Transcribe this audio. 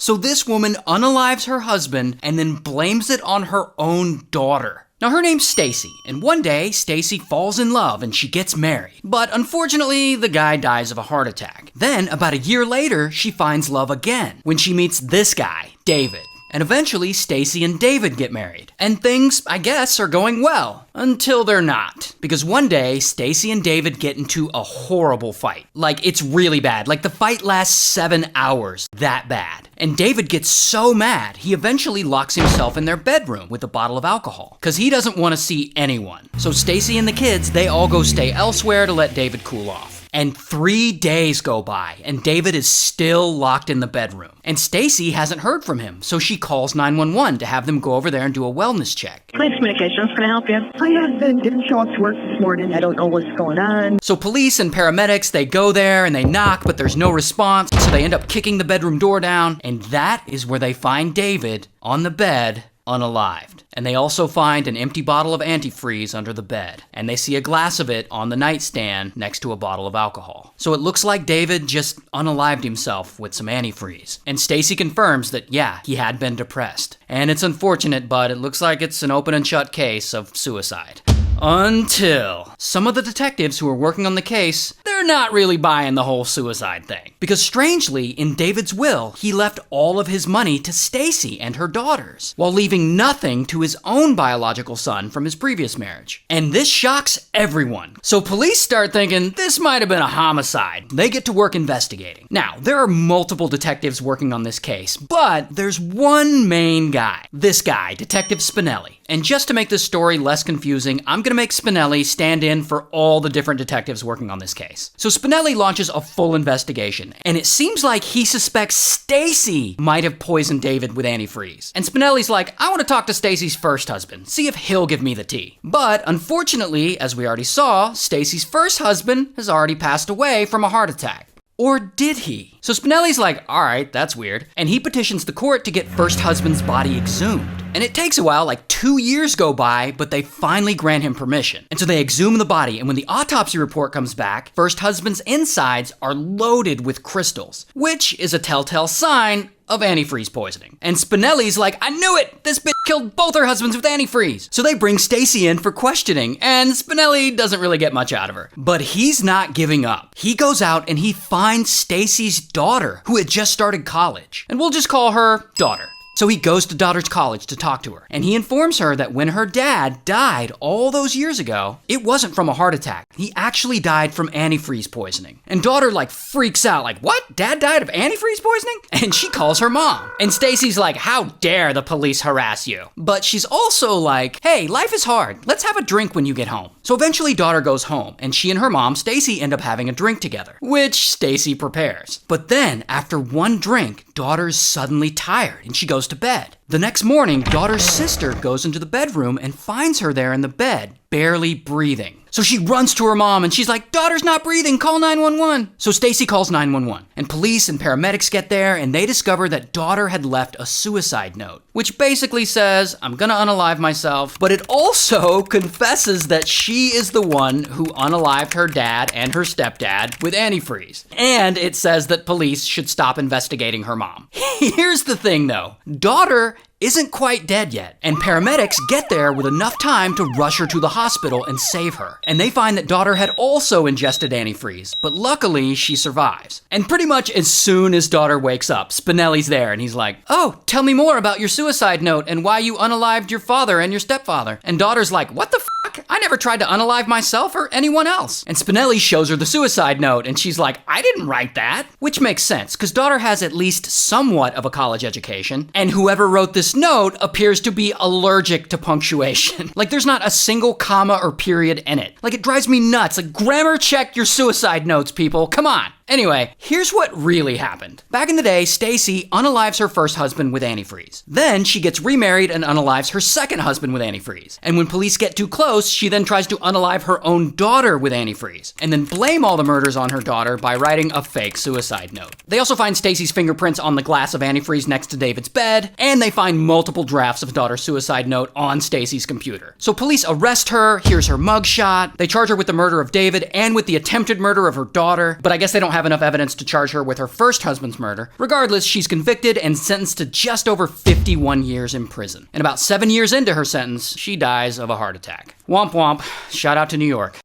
So this woman unalives her husband and then blames it on her own daughter. Now her name's Stacey, and one day Stacey falls in love and she gets married. But unfortunately, the guy dies of a heart attack. Then, about a year later, she finds love again when she meets this guy, David. And eventually, Stacey and David get married. And things, I guess, are going well. Until they're not. Because one day, Stacey and David get into a horrible fight. Like, it's really bad. Like, the fight lasts 7 hours. That bad. And David gets so mad, he eventually locks himself in their bedroom with a bottle of alcohol. Because he doesn't want to see anyone. So Stacey and the kids, they all go stay elsewhere to let David cool off. And 3 days go by, and David is still locked in the bedroom. And Stacey hasn't heard from him, so she calls 911 to have them go over there and do a wellness check. Police communications, can I help you? My husband didn't show up to work this morning. I don't know what's going on. So police and paramedics, they go there and they knock, but there's no response, so they end up kicking the bedroom door down, and that is where they find David on the bed, unalived. And they also find an empty bottle of antifreeze under the bed. And they see a glass of it on the nightstand next to a bottle of alcohol. So it looks like David just unalived himself with some antifreeze. And Stacey confirms that, yeah, he had been depressed. And it's unfortunate, but it looks like it's an open and shut case of suicide. Until some of the detectives who are working on the case, they're not really buying the whole suicide thing. Because strangely, in David's will, he left all of his money to Stacey and her daughters, while leaving nothing to his own biological son from his previous marriage. And this shocks everyone. So police start thinking this might have been a homicide. They get to work investigating. Now, there are multiple detectives working on this case, but there's one main guy. This guy, Detective Spinelli. And just to make this story less confusing, I'm going to make Spinelli stand in for all the different detectives working on this case. So Spinelli launches a full investigation, and it seems like he suspects Stacey might have poisoned David with antifreeze. And Spinelli's like, I want to talk to Stacey's first husband, see if he'll give me the tea. But unfortunately, as we already saw, Stacey's first husband has already passed away from a heart attack. Or did he? So Spinelli's like, all right, that's weird. And he petitions the court to get first husband's body exhumed. And it takes a while, like 2 years go by, but they finally grant him permission. And so they exhume the body, and when the autopsy report comes back, first husband's insides are loaded with crystals, which is a telltale sign of antifreeze poisoning. And Spinelli's like, I knew it! This bitch killed both her husbands with antifreeze! So they bring Stacey in for questioning, and Spinelli doesn't really get much out of her. But he's not giving up. He goes out and he finds Stacey's daughter, who had just started college. And we'll just call her Daughter. So he goes to Daughter's college to talk to her, and he informs her that when her dad died all those years ago, it wasn't from a heart attack. He actually died from antifreeze poisoning. And Daughter like freaks out, like, what? Dad died of antifreeze poisoning? And she calls her mom. And Stacey's like, how dare the police harass you? But she's also like, hey, life is hard. Let's have a drink when you get home. So eventually Daughter goes home, and she and her mom, Stacey, end up having a drink together, which Stacey prepares. But then, after one drink, Daughter's suddenly tired, and she goes to bed. The next morning, Daughter's sister goes into the bedroom and finds her there in the bed, barely breathing. So she runs to her mom and she's like, Daughter's not breathing, call 911. So Stacey calls 911, and police and paramedics get there, and they discover that Daughter had left a suicide note, which basically says, I'm gonna unalive myself, but it also confesses that she is the one who unalived her dad and her stepdad with antifreeze. And it says that police should stop investigating her mom. Here's the thing though, Daughter isn't quite dead yet, and paramedics get there with enough time to rush her to the hospital and save her. And they find that Daughter had also ingested antifreeze, but luckily she survives. And pretty much as soon as Daughter wakes up, Spinelli's there and he's like, oh, tell me more about your suicide note and why you unalived your father and your stepfather. And Daughter's like, what the fuck? I never tried to unalive myself or anyone else. And Spinelli shows her the suicide note and she's like, I didn't write that. Which makes sense, because Daughter has at least somewhat of a college education, and whoever wrote this note appears to be allergic to punctuation. Like there's not a single comma or period in it. Like it drives me nuts. Like grammar check your suicide notes, people. Come on. Anyway, here's what really happened. Back in the day, Stacey unalives her first husband with antifreeze. Then she gets remarried and unalives her second husband with antifreeze. And when police get too close, she then tries to unalive her own daughter with antifreeze, and then blame all the murders on her daughter by writing a fake suicide note. They also find Stacey's fingerprints on the glass of antifreeze next to David's bed, and they find multiple drafts of Daughter's suicide note on Stacey's computer. So police arrest her, here's her mugshot, they charge her with the murder of David and with the attempted murder of her daughter, but I guess they don't have have enough evidence to charge her with her first husband's murder. Regardless, she's convicted and sentenced to just over 51 years in prison. And about 7 years into her sentence, she dies of a heart attack. Womp womp. Shout out to New York.